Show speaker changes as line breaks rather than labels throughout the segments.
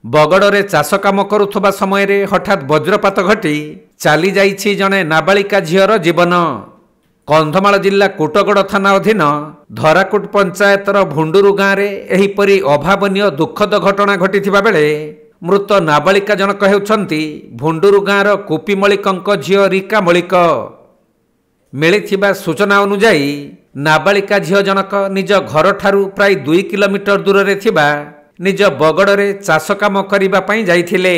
बगड़े चाष काम करुवा समय हठात वज्रपात घटी चली जाइछि जणे नाबालिका झीर जीवन। कंधमाल जिला कोटगड़ थाना अधीन धराकोट पंचायतर भुंडुरु गाँव में एहिपरि अभावनीय दुखद घटना घटिथिबा बेले मृत नाबालिका जनक हेउछन्ति भुंडुरु गाँवर कोपी मलिकଙ୍କ झील रिका मलिक। मिलिथिबा सूचना अनुसार नाबालिका झील जनक निज घर ठारू प्राय 2 किलोमीटर दूर रे थिबा निज बगड़े चाष काम करिबा पई जाइथिले।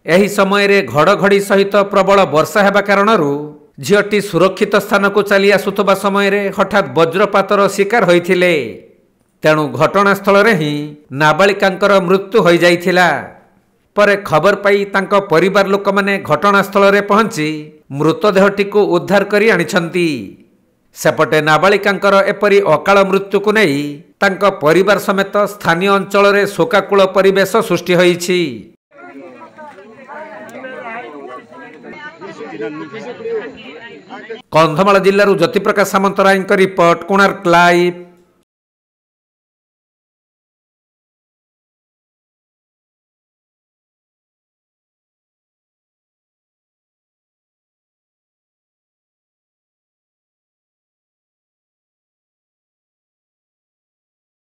एही समय रे घड़घड़ी सहित प्रबल वर्षा हेबा कारणरू झीलटी सुरक्षित स्थान को चली आसुथबा समय रे हठात वज्रपातर शिकार होइथिले। तेणु घटनास्थल रे ही नाबालिकांकर मृत्यु हो जाइथिला। परे खबर पाई तांको परिवार लोक माने घटनास्थल रे पहुंची मृतदेहटी को उद्धार करी आनिछंती। सेपटे नाबालिकांकर एपरी अकाल मृत्यु को नहीं तांको परिवार समेत स्थानीय अंचल रे शोकाकुल परिवेश सृष्टि होइछि। कंधमाल जिल्लारू ज्योतिप्रकाश सामंतरायଙ୍କ रिपोर्ट कोणार्क लाइव।